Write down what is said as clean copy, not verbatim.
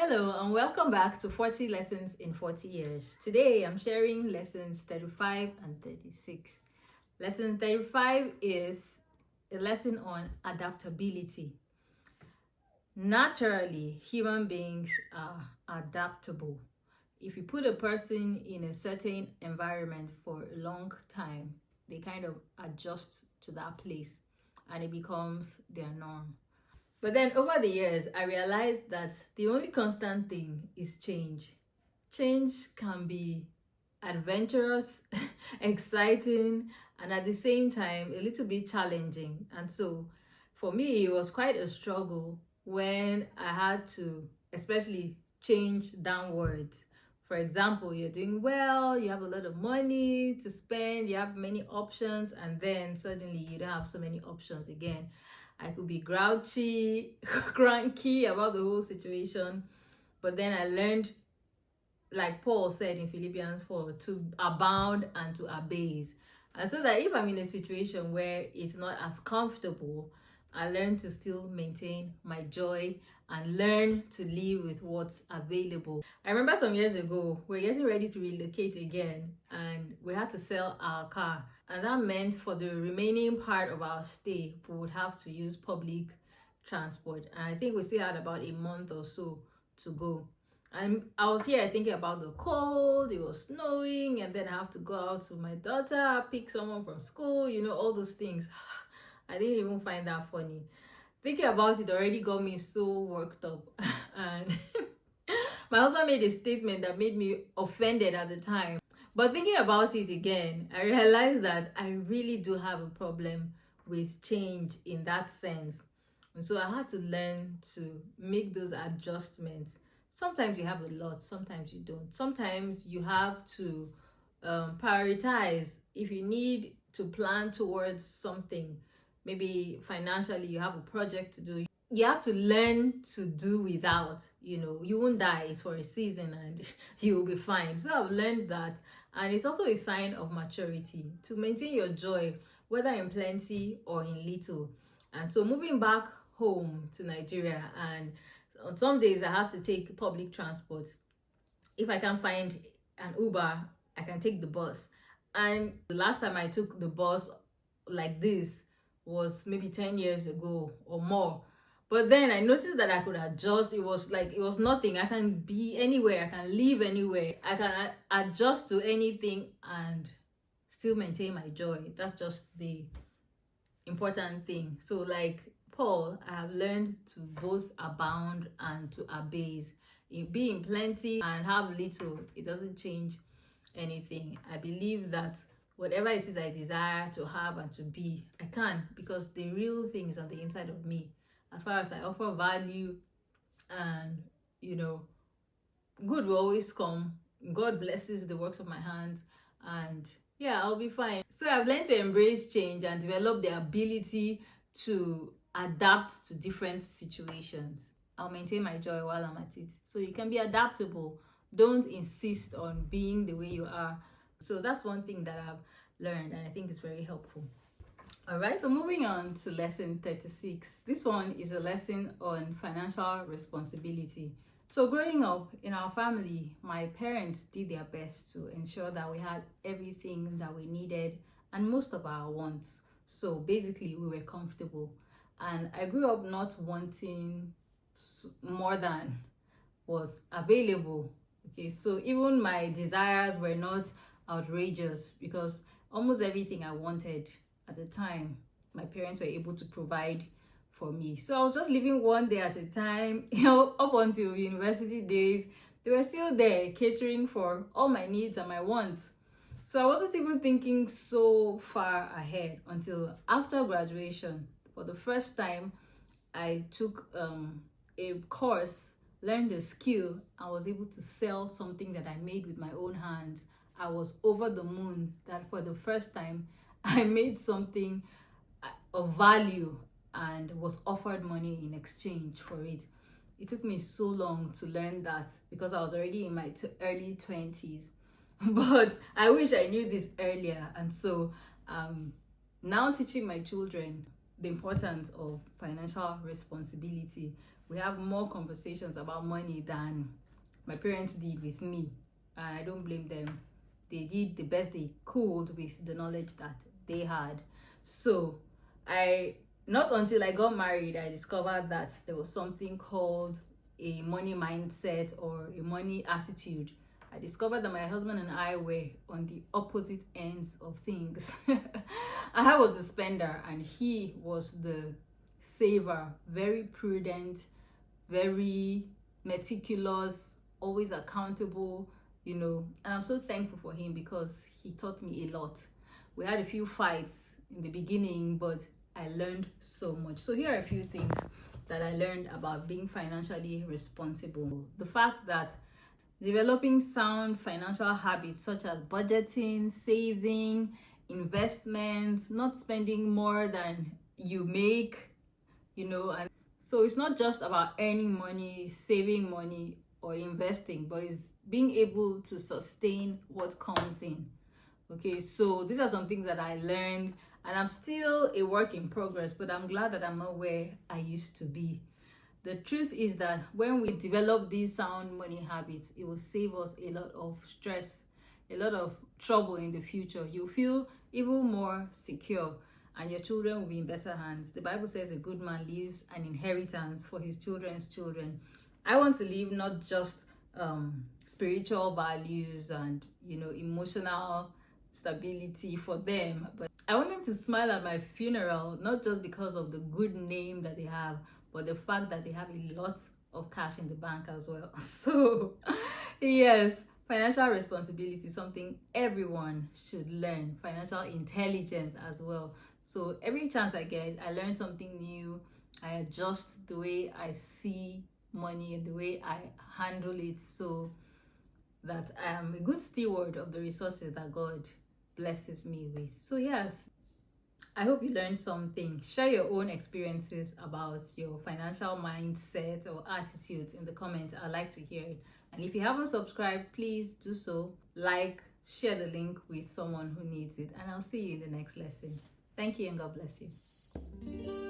Hello and welcome back to 40 Lessons in 40 Years. Today I'm sharing lessons 35 and 36. Lesson 35 is a lesson on adaptability. Naturally, human beings are adaptable. If you put a person in a certain environment for a long time, they kind of adjust to that place and it becomes their norm. But then over the years, I realized that the only constant thing is change. Change can be adventurous, exciting, and at the same time, a little bit challenging. And so for me, it was quite a struggle when I had to, especially change downwards. For example, you're doing well, you have a lot of money to spend, you have many options, and then suddenly you don't have so many options again. I could be grouchy, cranky about the whole situation. But then I learned, like Paul said in Philippians 4, to abound and to abase. And so that if I'm in a situation where it's not as comfortable, I learn to still maintain my joy and learn to live with what's available. I remember some years ago, we're getting ready to relocate again and we had to sell our car. And that meant for the remaining part of our stay, we would have to use public transport. And I think we still had about a month or so to go. And I was here thinking about the cold, it was snowing, and then I have to go out to my daughter, pick someone from school, all those things. I didn't even find that funny. Thinking about it already got me so worked up. And my husband made a statement that made me offended at the time. But thinking about it again, I realized that I really do have a problem with change in that sense. And so I had to learn to make those adjustments. Sometimes you have a lot, sometimes you don't. Sometimes you have to prioritize. If you need to plan towards something, maybe financially you have a project to do, you have to learn to do without. You won't die, it's for a season and you will be fine. So I've learned that, and it's also a sign of maturity to maintain your joy, whether in plenty or in little. And so moving back home to Nigeria, and on some days I have to take public transport. If I can't find an Uber, I can take the bus. And the last time I took the bus like this was maybe 10 years ago or more. But then I noticed that I could adjust. It was nothing. I can be anywhere. I can live anywhere. I can adjust to anything and still maintain my joy. That's just the important thing. So like Paul, I have learned to both abound and to abase. Be in plenty and have little, it doesn't change anything. I believe that whatever it is I desire to have and to be, I can, because the real thing is on the inside of me. As far as I offer value and, good will always come. God blesses the works of my hands and yeah, I'll be fine. So I've learned to embrace change and develop the ability to adapt to different situations. I'll maintain my joy while I'm at it. So you can be adaptable. Don't insist on being the way you are. So that's one thing that I've learned and I think it's very helpful. All right, so moving on to lesson 36. This one is a lesson on financial responsibility. So growing up in our family, my parents did their best to ensure that we had everything that we needed and most of our wants. So basically, we were comfortable. And I grew up not wanting more than was available. Okay, so even my desires were not outrageous because almost everything I wanted at the time, my parents were able to provide for me. So I was just living one day at a time, up until university days. They were still there catering for all my needs and my wants. So I wasn't even thinking so far ahead until after graduation. For the first time, I took a course, learned a skill. I was able to sell something that I made with my own hands. I was over the moon that for the first time, I made something of value and was offered money in exchange for it. It took me so long to learn that because I was already in my early 20s. But I wish I knew this earlier. And so now teaching my children the importance of financial responsibility We have more conversations about money than my parents did with me, and I don't blame them. They did the best they could with the knowledge that they had. So not until I got married, I discovered that there was something called a money mindset or a money attitude. I discovered that my husband and I were on the opposite ends of things. I was the spender and he was the saver, very prudent, very meticulous, always accountable, and I'm so thankful for him because he taught me a lot. We had a few fights in the beginning, but I learned so much. So here are a few things that I learned about being financially responsible. The fact that developing sound financial habits such as budgeting, saving, investments, not spending more than you make, and so it's not just about earning money, saving money, or investing, but it's being able to sustain what comes in. Okay, so these are some things that I learned, and I'm still a work in progress, but I'm glad that I'm not where I used to be. The truth is that when we develop these sound money habits, it will save us a lot of stress, a lot of trouble in the future. You'll feel even more secure, and your children will be in better hands. The Bible says a good man leaves an inheritance for his children's children. I want to leave not just spiritual values and emotional stability for them, but I want them to smile at my funeral, not just because of the good name that they have, but the fact that they have a lot of cash in the bank as well. So yes, financial responsibility is something everyone should learn. Financial intelligence as well. So every chance I get, I learn something new. I adjust the way I see money and the way I handle it, so that I am a good steward of the resources that God blesses me with. So yes, I hope you learned something. Share your own experiences about your financial mindset or attitudes in the comments. I'd like to hear it. And if you haven't subscribed, please do so. Like, share the link with someone who needs it. And I'll see you in the next lesson. Thank you and God bless you.